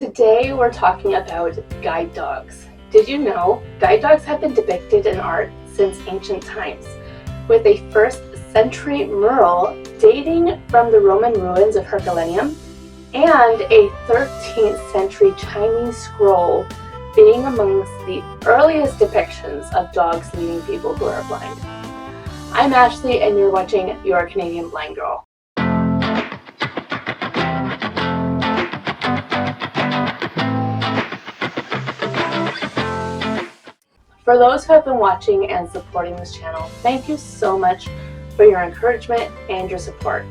Today we're talking about guide dogs. Did you know guide dogs have been depicted in art since ancient times, with a 1st century mural dating from the Roman ruins of Herculaneum and a 13th century Chinese scroll being amongst the earliest depictions of dogs leading people who are blind. I'm Ashley and you're watching Your Canadian Blind Girl. For those who have been watching and supporting this channel, thank you so much for your encouragement and your support.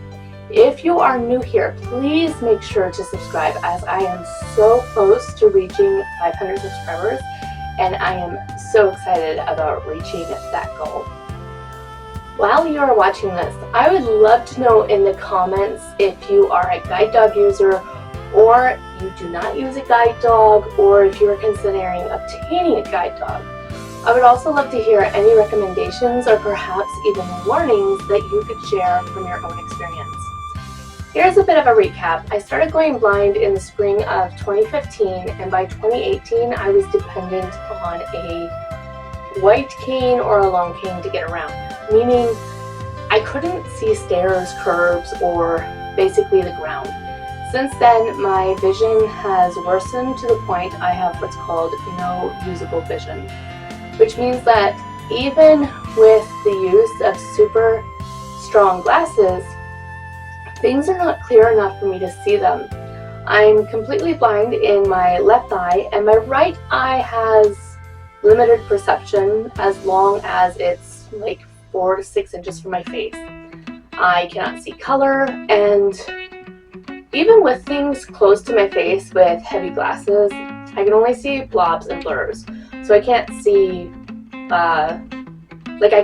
If you are new here, please make sure to subscribe, as I am so close to reaching 500 subscribers and I am so excited about reaching that goal. While you are watching this, I would love to know in the comments if you are a guide dog user or you do not use a guide dog, or if you are considering obtaining a guide dog. I would also love to hear any recommendations or perhaps even warnings that you could share from your own experience. Here's a bit of a recap. I started going blind in the spring of 2015, and by 2018 I was dependent on a white cane or a long cane to get around, meaning I couldn't see stairs, curbs, or basically the ground. Since then, my vision has worsened to the point I have what's called no usable vision, which means that even with the use of super strong glasses, things are not clear enough for me to see them. I'm completely blind in my left eye, and my right eye has limited perception as long as it's like 4 to 6 inches from my face. I cannot see color, and even with things close to my face with heavy glasses, I can only see blobs and blurs. So I can't see, I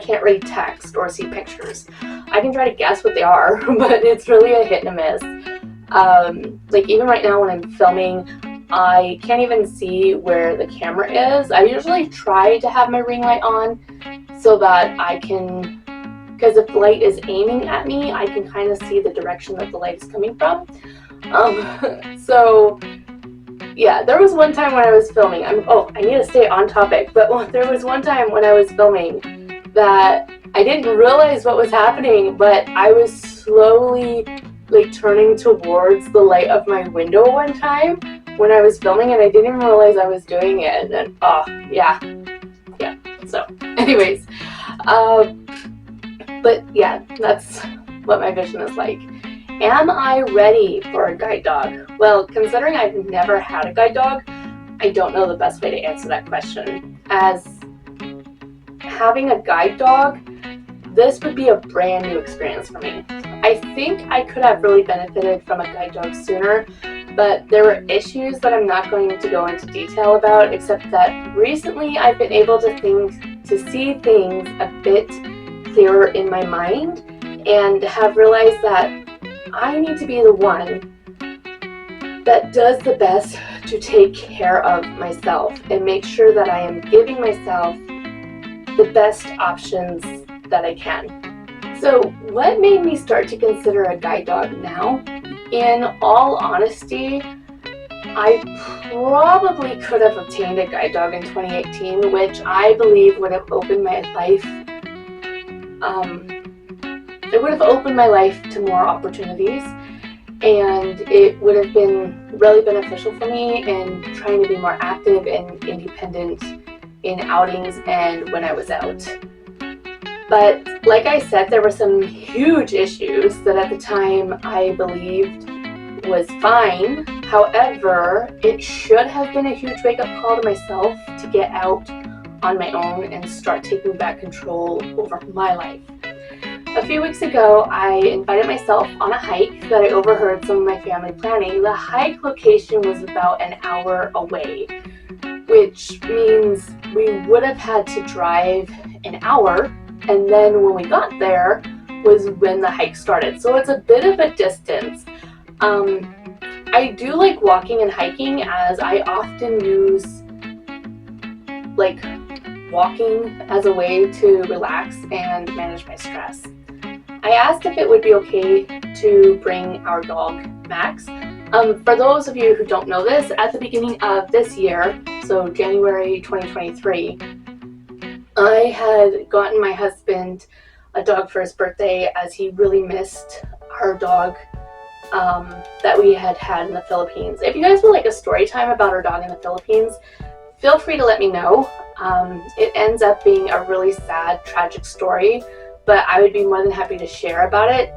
can't read text or see pictures. I can try to guess what they are, but it's really a hit and a miss. Even right now when I'm filming, I can't even see where the camera is. I usually try to have my ring light on so that I can, because if the light is aiming at me, I can kind of see the direction that the light is coming from. Yeah, there was one time when I was filming, I need to stay on topic, but there was one time when I was filming that I didn't realize what was happening, but I was slowly turning towards the light of my window one time when I was filming, and I didn't even realize I was doing it, and yeah, so anyways, but yeah, that's what my vision is like. Am I ready for a guide dog? Well, considering I've never had a guide dog, I don't know the best way to answer that question. As having a guide dog, this would be a brand new experience for me. I think I could have really benefited from a guide dog sooner, but there were issues that I'm not going to go into detail about, except that recently I've been able to see things a bit clearer in my mind, and have realized that I need to be the one that does the best to take care of myself and make sure that I am giving myself the best options that I can. So what made me start to consider a guide dog now? In all honesty, I probably could have obtained a guide dog in 2018, which I believe would have opened my life. It would have opened my life to more opportunities, and it would have been really beneficial for me in trying to be more active and independent in outings and when I was out. But like I said, there were some huge issues that at the time I believed was fine. However, it should have been a huge wake-up call to myself to get out on my own and start taking back control over my life. A few weeks ago, I invited myself on a hike that I overheard some of my family planning. The hike location was about an hour away, which means we would have had to drive an hour, and then when we got there was when the hike started. So it's a bit of a distance. I do like walking and hiking, as I often use walking as a way to relax and manage my stress. I asked if it would be okay to bring our dog, Max, For those of you who don't know this, at the beginning of this year, so January 2023, I had gotten my husband a dog for his birthday, as he really missed our dog that we had in the Philippines. If you guys would like a story time about our dog in the Philippines, feel free to let me know. It ends up being a really sad, tragic story, but I would be more than happy to share about it.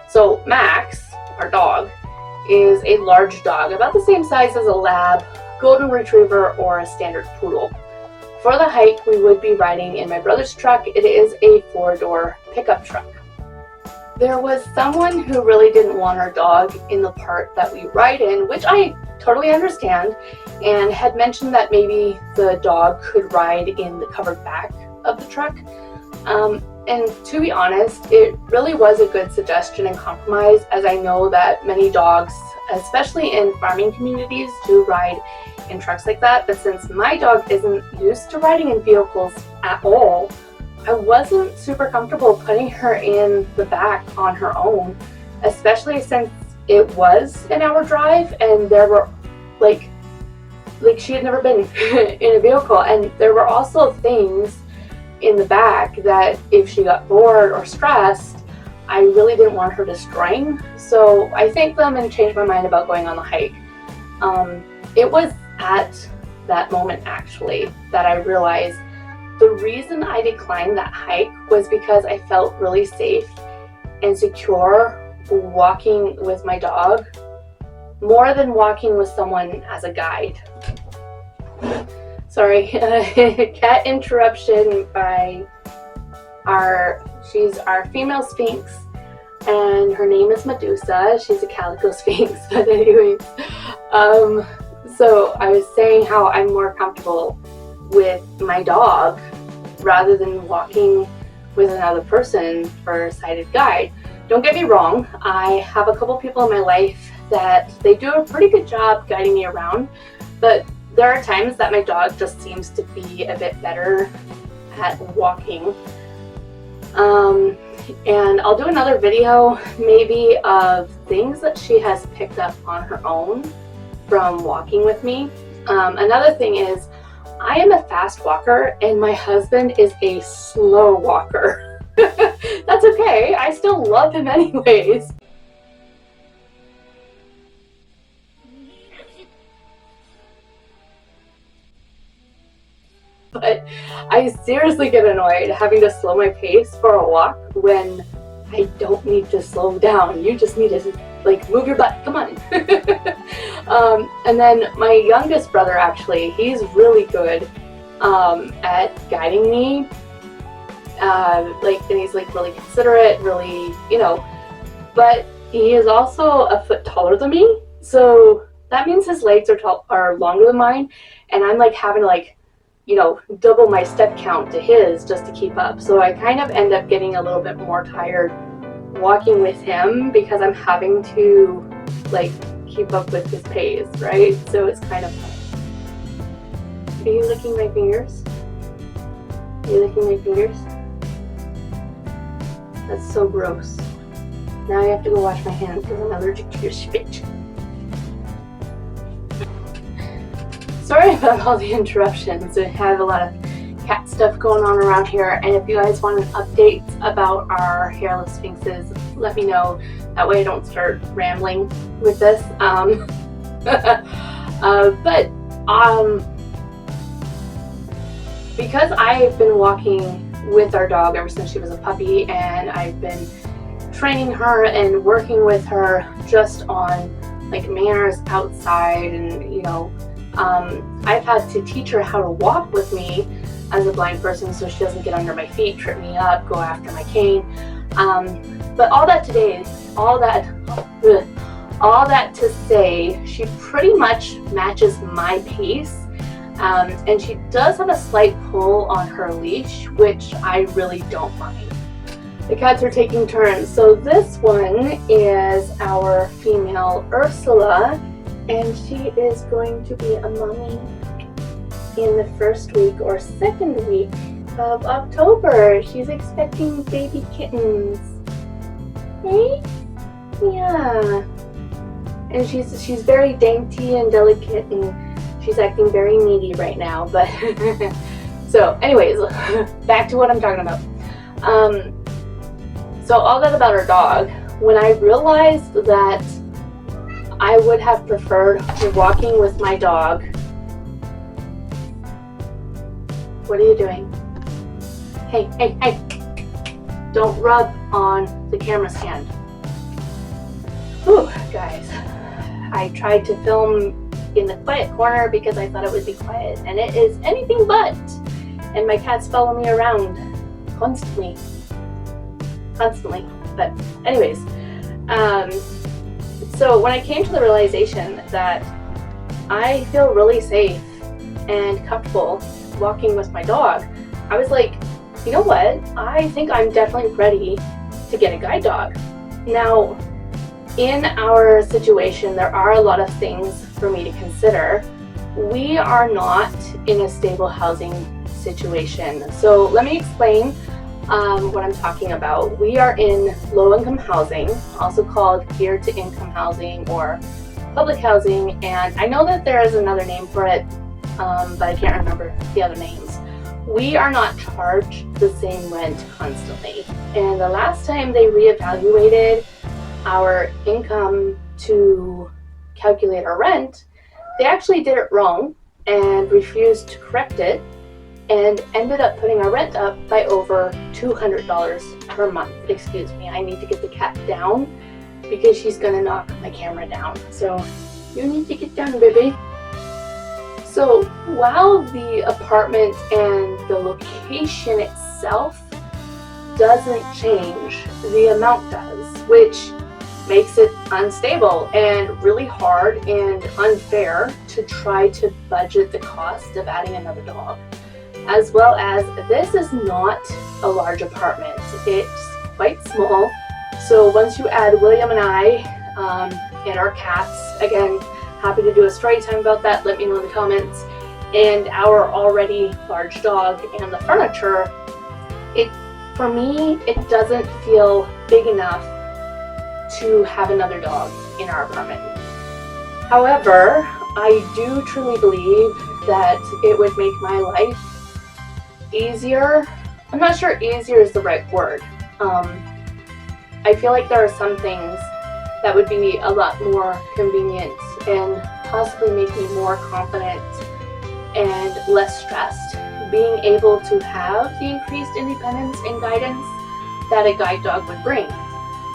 So Max, our dog, is a large dog, about the same size as a lab, golden retriever, or a standard poodle. For the hike, we would be riding in my brother's truck. It is a 4-door pickup truck. There was someone who really didn't want our dog in the part that we ride in, which I totally understand, and had mentioned that maybe the dog could ride in the covered back of the truck. And to be honest, it really was a good suggestion and compromise, as I know that many dogs, especially in farming communities, do ride in trucks like that. But since my dog isn't used to riding in vehicles at all, I wasn't super comfortable putting her in the back on her own, especially since it was an hour drive and there were like she had never been in a vehicle, and there were also things in the back that if she got bored or stressed, I really didn't want her destroying. So I thanked them and changed my mind about going on the hike. It was at that moment actually that I realized the reason I declined that hike was because I felt really safe and secure walking with my dog more than walking with someone as a guide. Sorry, cat interruption by she's our female Sphinx, and her name is Medusa. She's a calico Sphinx, but anyways, so I was saying how I'm more comfortable with my dog rather than walking with another person for a sighted guide. Don't get me wrong, I have a couple people in my life that they do a pretty good job guiding me around, but there are times that my dog just seems to be a bit better at walking. And I'll do another video maybe of things that she has picked up on her own from walking with me. Another thing is, I am a fast walker and my husband is a slow walker. That's okay, I still love him anyways. But I seriously get annoyed having to slow my pace for a walk when I don't need to slow down. You just need to like move your butt, come on. And then my youngest brother, actually, he's really good at guiding me. And he's like really considerate, really, but he is also a foot taller than me. So that means his legs are longer than mine. And I'm like having to double my step count to his just to keep up. So I kind of end up getting a little bit more tired walking with him because I'm having to keep up with his pace, right? So it's kind of fun. Are you licking my fingers? Are you licking my fingers? That's so gross. Now I have to go wash my hands because I'm allergic to your spit. Sorry about all the interruptions. I have a lot of cat stuff going on around here, and if you guys want an update about our hairless sphinxes, let me know. That way I don't start rambling with this. Because I've been walking with our dog ever since she was a puppy, and I've been training her and working with her just on manners outside, and I've had to teach her how to walk with me as a blind person so she doesn't get under my feet, trip me up, go after my cane. But all that to say, she pretty much matches my pace. And she does have a slight pull on her leash, which I really don't mind. The cats are taking turns. So this one is our female Ursula, and she is going to be a mommy in the first week or second week of October. She's expecting baby kittens. Hey? Yeah. and she's very dainty and delicate, and she's acting very needy right now. But so anyways, back to what I'm talking about. So all that about our dog. When I realized that I would have preferred walking with my dog. What are you doing? Hey, hey, hey! Don't rub on the camera stand. Whew, guys. I tried to film in the quiet corner because I thought it would be quiet, and it is anything but. And my cats follow me around constantly. But anyways, so when I came to the realization that I feel really safe and comfortable walking with my dog, I was like, you know what? I think I'm definitely ready to get a guide dog. Now, in our situation, there are a lot of things for me to consider. We are not in a stable housing situation. So let me explain what I'm talking about. We are in low-income housing, also called geared-to-income housing or public housing, and I know that there is another name for it, but I can't remember the other names. We are not charged the same rent constantly, and the last time they reevaluated our income to calculate our rent, they actually did it wrong and refused to correct it, and ended up putting our rent up by over $200 per month. Excuse me, I need to get the cat down because she's gonna knock my camera down. So you need to get down, baby. So while the apartment and the location itself doesn't change, the amount does, which makes it unstable and really hard and unfair to try to budget the cost of adding another dog. As well as, this is not a large apartment. It's quite small. So once you add William and I and our cats, again, happy to do a story time about that, let me know in the comments, and our already large dog and the furniture, for me, it doesn't feel big enough to have another dog in our apartment. However, I do truly believe that it would make my life easier. I'm not sure easier is the right word. I feel like there are some things that would be a lot more convenient and possibly make me more confident and less stressed, being able to have the increased independence and guidance that a guide dog would bring.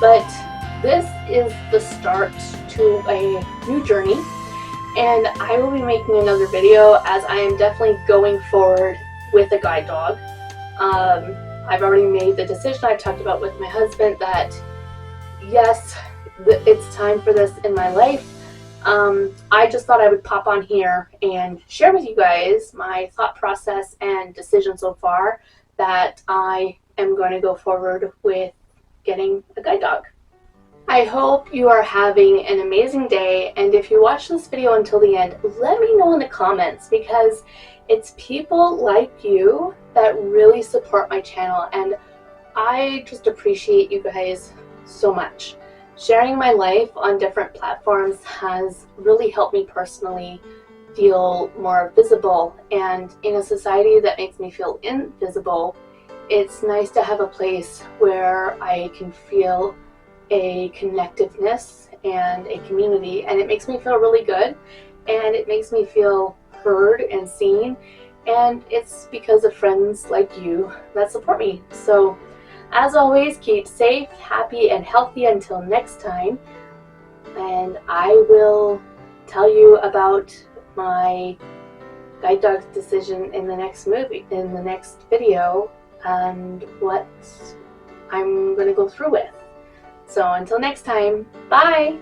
But this is the start to a new journey, and I will be making another video as I am definitely going forward with a guide dog. I've already made the decision, I've talked about with my husband, that yes, it's time for this in my life. I just thought I would pop on here and share with you guys my thought process and decision so far that I am going to go forward with getting a guide dog. I hope you are having an amazing day, and if you watch this video until the end, let me know in the comments, because it's people like you that really support my channel, and I just appreciate you guys so much. Sharing my life on different platforms has really helped me personally feel more visible, and in a society that makes me feel invisible, it's nice to have a place where I can feel a connectiveness and a community, and it makes me feel really good, and it makes me feel heard and seen, and it's because of friends like you that support me. So as always, keep safe, happy, and healthy until next time, and I will tell you about my guide dog's decision in the next video, and what I'm going to go through with. So until next time, bye!